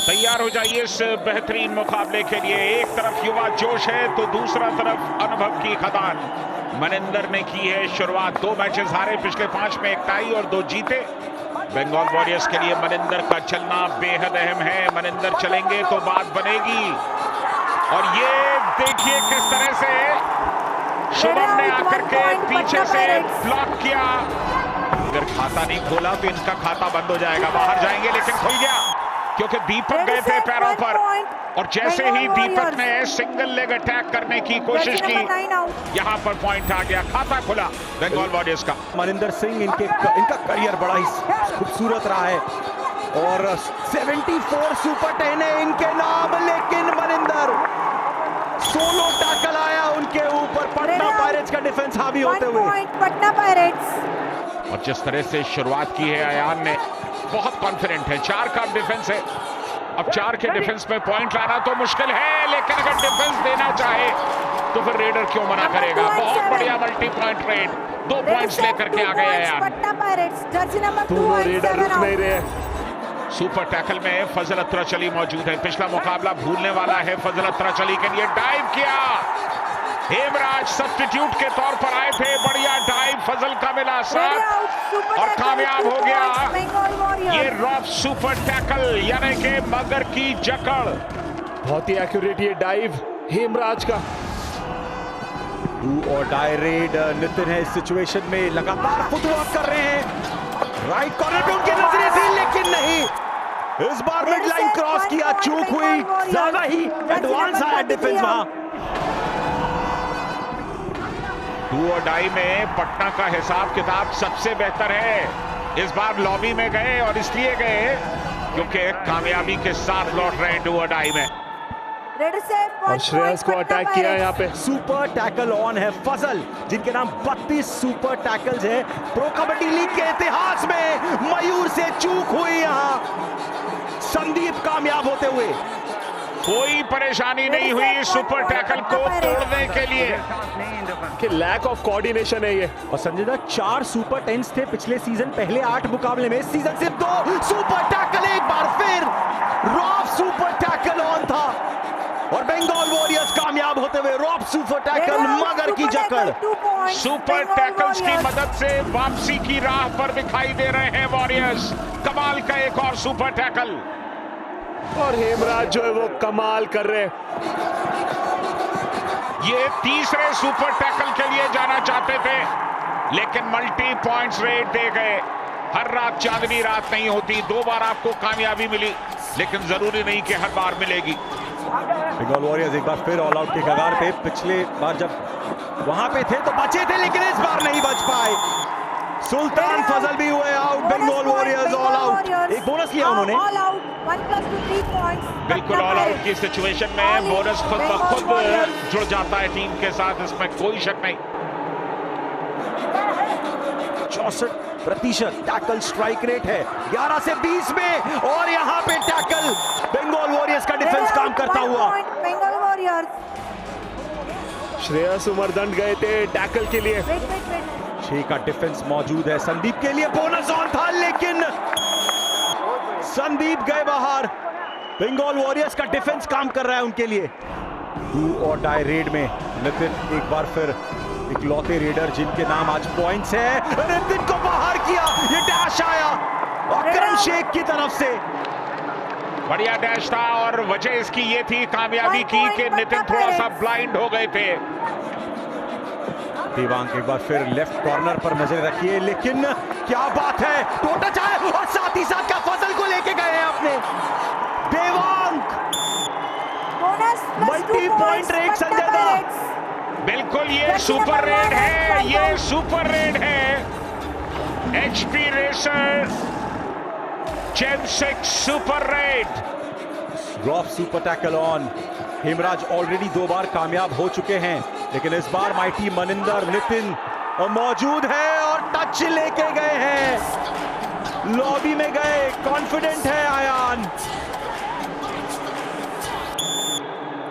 तैयार हो जाइए इस बेहतरीन मुकाबले के लिए। एक तरफ युवा जोश है तो दूसरा तरफ अनुभव की खदान। मनिंदर ने की है शुरुआत, 2 मैचेस हारे, पिछले 5 में 1 टाई और 2 जीते। बंगाल वॉरियर्स के लिए मनिंदर का चलना बेहद अहम है। मनिंदर चलेंगे तो बात बनेगी। और ये देखिए किस तरह से शुभम ने आकर के पीछे से ब्लॉक किया। अगर खाता नहीं खोला तो इनका खाता बंद हो जाएगा, बाहर जाएंगे, लेकिन खुल गया क्योंकि दीपक गए थे पैरों पर। और जैसे ही दीपक ने सिंगल लेग अटैक करने की कोशिश की, यहां पर पॉइंट आ गया, खाता खुला बंगाल वॉरियर्स का। मनिंदर सिंह इनका करियर बड़ा ही खूबसूरत रहा है और 74 सुपर 10 है इनके नाम। लेकिन मनिंदर सोलो टैकल आया उनके ऊपर, पटना पायरेट्स का डिफेंस हावी होते हुए। पटना पायरेट्स। और जिस तरह से शुरुआत की है अयान ने, बहुत कॉन्फिडेंट है। 4 का डिफेंस है, अब 4 के डिफेंस में पॉइंट लाना तो मुश्किल है, लेकिन अगर डिफेंस देना चाहे तो फिर रेडर क्यों मना करेगा। बहुत बढ़िया मल्टी पॉइंट रेड, 2 पॉइंट्स लेकर के आ गए Ayan. Patna Pirates jersey number 2 दोनों रेडर रुक नहीं रहे। सुपर टैकल में फजल अत्राचली मौजूद है। पिछला मुकाबला भूलने वाला है फजल अत्राचली के लिए। डाइव किया, हेमराज सब्स्टिट्यूट के तौर पर आए थे, बढ़िया डाइव फजल का मिला साथ और कामयाब हो गया। ये रॉफ सुपर टैकल यानी कि मगर की जकड़। बहुत ही एक्यूरेट ये डाइव हेमराज का। डू और डाई रेड नितिन है इस सिचुएशन में, लगातार फुटवर्क कर रहे हैं। राइट कॉर्नर पे उनकी नजरें थी लेकिन नहीं, इस बार मिड लाइन क्रॉस किया, चूक हुई, ज्यादा ही एडवांस आया डिफेंस वहां। डू और डाई में पटना का हिसाब किताब सबसे बेहतर है। इस बार लॉबी में गए और इसलिए गए क्योंकि कामयाबी के साथ लौट रहे हैं डू और डाई में। और श्रेयस को अटैक किया यहाँ पे। सुपर टैकल ऑन है फजल, जिनके नाम 32 सुपर टैकल्स है। प्रो कबड्डी लीग के इतिहास में मयूर से चूक हुई यहाँ, संदीप कामयाब होते हुए। कोई परेशानी नहीं हुई सुपर टैकल को तोड़ने के लिए। कि लैक ऑफ कोऑर्डिनेशन है ये। और संजय दा 4 सुपर 10s थे पिछले सीजन, पहले 8 मुकाबले में, इस सीजन सिर्फ 2 सुपर टैकल। एक बार फिर रॉफ सुपर टैकल ऑन था और बंगाल वॉरियर्स कामयाब होते हुए। रॉफ सुपर टैकल, मगर की जकड़। सुपर टैकल्स की मदद से वापसी की राह पर दिखाई दे रहे हैं वॉरियर्स। कमाल का एक और सुपर टैकल, और हेमराज जो है वो कमाल कर रहे हैं। ये तीसरे सुपर टैकल के लिए जाना चाहते थे लेकिन मल्टी पॉइंट्स रेड दे गए। हर रात चांदनी रात नहीं होती, 2 बार आपको कामयाबी मिली, लेकिन जरूरी नहीं कि हर बार मिलेगी। बंगाल वॉरियर्स एक बार फिर ऑल आउट के कगार पे। पिछले बार जब वहां पे थे तो बचे थे, लेकिन इस बार नहीं बच पाए। सुल्तान फजल भी हुए out. Bengal Warriors all out. एक बोनस लिया उन्होंने। बिल्कुल ऑल आउट की सिचुएशन में बोनस खुद ब खुद जुड़ जाता है टीम के साथ, इसमें कोई शक नहीं। 64% टैकल स्ट्राइक रेट है 11 से 20 में, और यहाँ पे टैकल बंगाल वॉरियर्स का डिफेंस काम करता हुआ। बंगाल वॉरियर्स। श्रेयस उमरदंड गए थे टैकल के लिए। 6 का डिफेंस मौजूद है। संदीप के लिए बोनस ऑन था लेकिन संदीप गए बाहर। बंगाल वॉरियर्स का डिफेंस काम कर रहा है उनके लिए। डू और डाई रेड में नितिन एक बार फिर इकलौते रेडर जिनके नाम आज पॉइंट्स है। नितिन को बाहर किया, ये डैश आया अकरम शेख की तरफ से। बढ़िया डैश था और वजह इसकी ये थी कामयाबी की कि नितिन थोड़ा सा ब्लाइंड हो गए थे। देवांग एक बार फिर लेफ्ट कॉर्नर पर नजर रखिए, लेकिन क्या बात है, टोटा चाहे और साथ ही साथ क्या फजल को लेके गए हैं अपने। Devang multi point raid. Sanjay da बिल्कुल ये सुपर रेड है, ये सुपर रेड है। HP Racer Gen 6 super raid. Rauf super tackle on. Hemraj already 2 बार कामयाब हो चुके हैं, लेकिन इस बार माइटी मनिंदर नितिन मौजूद है और टच लेके गए हैं, लॉबी में गए। कॉन्फिडेंट है आयान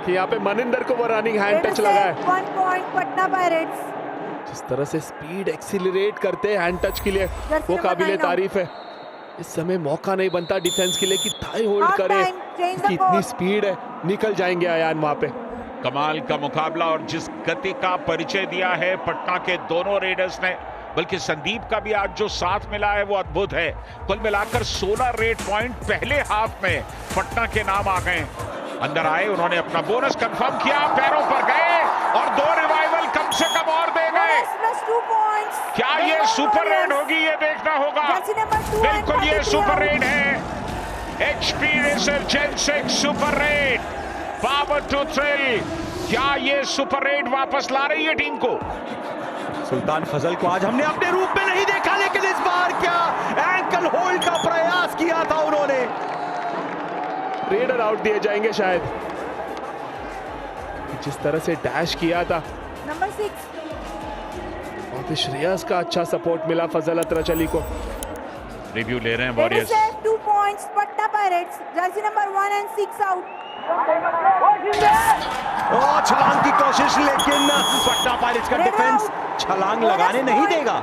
कि यहाँ पे मनिंदर को वो रनिंग हैंड टच लगा है। 1 पॉइंट पटना पायरेट्स। जिस तरह से स्पीड एक्सीलरेट करते हैं हैंड टच के लिए, वो काबिले तारीफ है। इस समय मौका नहीं बनता डिफेंस के लिए कि थाई होल्ड Half करे, time, change the कि इतनी court. स्पीड है, निकल जाएंगे अयान वहां पे। कमाल का मुकाबला और जिस गति का परिचय दिया है पटना के दोनों रेडर्स ने, बल्कि संदीप का भी आज जो साथ मिला है वो अद्भुत है। कुल मिलाकर 16 रेड पॉइंट पहले हाफ में पटना के नाम आ गए। अंदर आए, उन्होंने अपना बोनस कंफर्म किया, पैरों पर गए और 2 रिवाइवल कम से कम और दे गए। Bonus +2 points. क्या ये Bengal सुपर रेड Warriors. होगी, ये देखना होगा। Jersey number 2 and बिल्कुल ये 43 सुपर out. रेड है। HP Racer Gen 6 super raid, power to thrill. क्या ये सुपर रेड वापस ला रही है टीम को? सुल्तान फजल को आज हमने अपने रूप में नहीं देखा, लेकिन इस बार क्या एंकल होल्ड का प्रयास किया था उन्होंने। रेडर आउट दिए जाएंगे शायद। जिस तरह से डैश किया था, Number 6. और फिर श्रेयस का अच्छा सपोर्ट मिला फजल अतरच अली को। रिव्यू ले रहे हैं Raiders warriors. save 2 points. Patna Pirates. Jersey number 1 and 6 out. छलांग की कोशिश, लेकिन पटना पायरेट्स का Red डिफेंस out. छलांग लगाने Bonus नहीं point. देगा।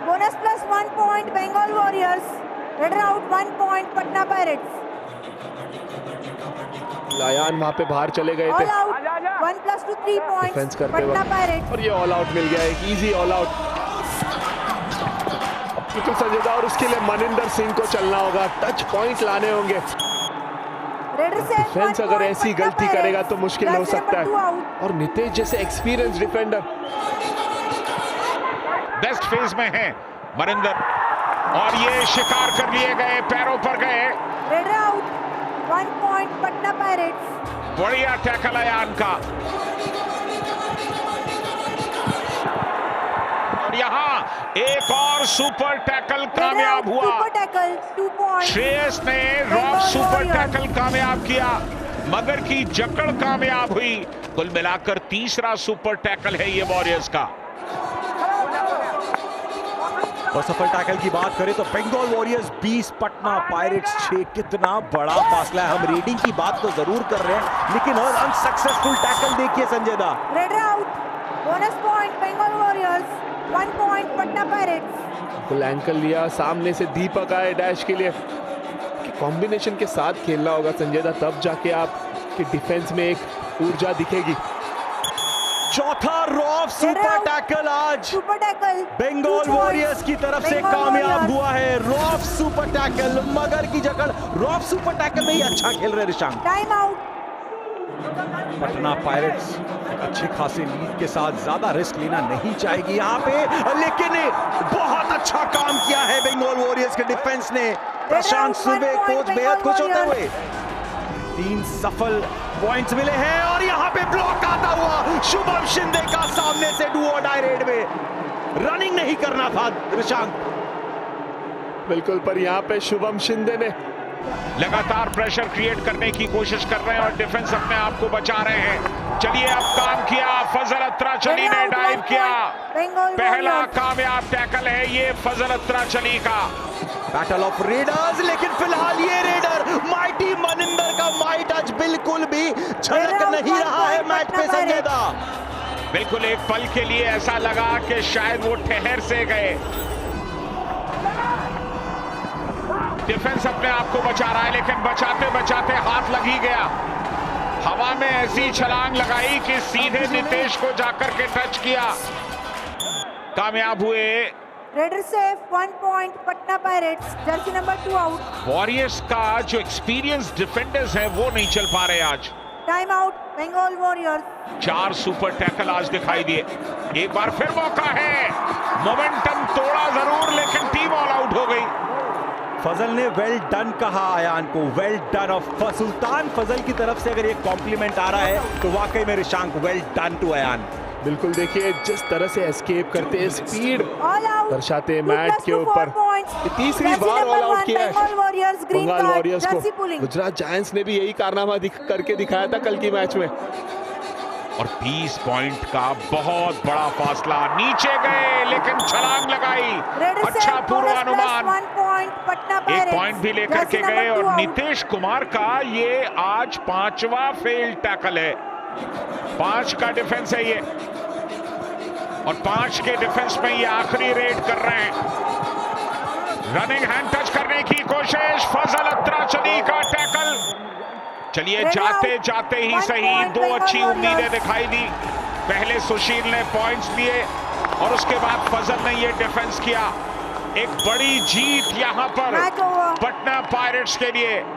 Bonus +1 point. Bengal Warriors. Raider out 1 point. Patna Pirates. लायान वहां पे बाहर चले गए थे All out. 1 +2 3 defence points. करते Patna वक्त, Pirates. और ये ऑल आउट मिल गया, एक इजी ऑल आउट। बिल्कुल संजीदा, और उसके लिए मनिंदर सिंह को चलना होगा, टच पॉइंट लाने होंगे। Raiders save 1 डिफेंस अगर point. ऐसी Patna गलती करेगा Pirates. तो मुश्किल हो Jersey सकता number 2 है। out. और नितेश जैसे एक्सपीरियंस डिफेंडर बेस्ट फेज में है मनिंदर, और ये शिकार कर लिए गए, पैरों पर गए। Raider out. 1 point. Patna Pirates. बढ़िया टैकल अयान का, और यहाँ एक और सुपर टैकल कामयाब हुआ। Super tackle. 2 points. श्रेयस ने रॉफ सुपर टैकल कामयाब किया, मगर की जकड़ कामयाब हुई। कुल मिलाकर तीसरा सुपर टैकल है ये वॉरियर्स का। और सफल टैकल की बात करें तो बंगाल वॉरियर्स 20, पटना पायरेट्स 6। कितना बड़ा फासला है। हम रेडिंग की बात तो जरूर कर रहे हैं, लेकिन और अनसक्सेसफुल टैकल देखिए संजय दा। Raider out. Bonus point. Bengal Warriors. 1 point. Patna Pirates. Full ankle लिया, सामने से दीपक आए डैश के लिए। कॉम्बिनेशन के साथ खेलना होगा संजय दा, तब जाके आप कि डिफेंस में एक ऊर्जा दिखेगी। चौथा रॉफ सुपर टैकल आज Super tackle. Bengal 2 points. Warriors की तरफ से Bengal कामयाब Warriors. हुआ है। रॉफ सुपर टैकल, मगर की जकड़। रॉफ सुपर टैकल में ही अच्छा खेल रहे Rishank. Time out. Patna pirates अच्छी खासी लीड के साथ ज्यादा रिस्क लेना नहीं चाहेगी यहाँ पे, लेकिन बहुत अच्छा काम किया है बंगाल वॉरियर्स के डिफेंस ने। प्रशांत सुबे कोच बेहद खुश होते हुए। 3 सफल पॉइंट्स मिले हैं, और यहाँ पे ब्लॉक आता हुआ शुभम शिंदे का सामने से डू और डाई रेड में। रनिंग नहीं करना था रिशांक, बिल्कुल, पर यहाँ पे शुभम शिंदे ने लगातार प्रेशर क्रिएट करने की कोशिश कर रहे हैं और डिफेंस अपने आप को बचा रहे हैं। चलिए, अब काम किया, फजल अतराचली ने डाइव किया। पहला कामयाब टैकल है ये फजल अतराचली का। बैटल ऑफ रेडर्स, लेकिन फिलहाल ये रेडर माइटी मनिंदर का माइट आज बिल्कुल भी झलक नहीं रहा है मैच पे संजय दा। बिल्कुल, एक पल के लिए ऐसा लगा कि शायद वो ठहर से गए। डिफेंस अपने आप को बचा रहा है, लेकिन बचाते बचाते हाथ लग ही गया। हवा में ऐसी छलांग लगाई कि सीधे नितेश को जाकर के टच किया। कामयाब हुए। Raider safe 1 point. Patna Pirates. Jersey number 2 out. Warriors का जो एक्सपीरियंस डिफेंडर्स है वो नहीं चल पा रहे आज। Time out Bengal Warriors. 4 super tackle आज दिखाई दिए। एक बार फिर मौका है, मोमेंटम तोड़ा जरूर, लेकिन टीम ऑल आउट हो गई। फजल ने वेल डन कहा अयान को, वेल डन। ऑफ सुल्तान फजल की तरफ से अगर ये कॉम्प्लीमेंट आ रहा है तो वाकई में Rishank well done to Ayan. बिल्कुल, देखिए जिस तरह से एस्केप करते हैं, स्पीड दर्शाते हैं मैट के ऊपर। तीसरी बार ऑल आउट किया है बंगाल वॉरियर्स को। गुजरात जायंट्स ने भी यही कारनामा करके दिखाया था कल की मैच में। और 20 पॉइंट का बहुत बड़ा फासला, नीचे गए लेकिन छलांग लगाई। अच्छा पूर्वानुमान, 1 पॉइंट भी लेकर के गए। और नीतीश कुमार का ये आज 5वां फेल टैकल है। 5 का डिफेंस है ये। और 5 के डिफेंस में ये आखिरी रेड कर रहे हैं। रनिंग हैंड टच करने की कोशिश, फजल अत्राचली का टैकल। चलिए जाते जाते ही सही 2 अच्छी उम्मीदें दिखाई दी। पहले सुशील ने पॉइंट्स लिए और उसके बाद फजल ने ये डिफेंस किया। एक बड़ी जीत यहां पर पटना पायरेट्स के लिए।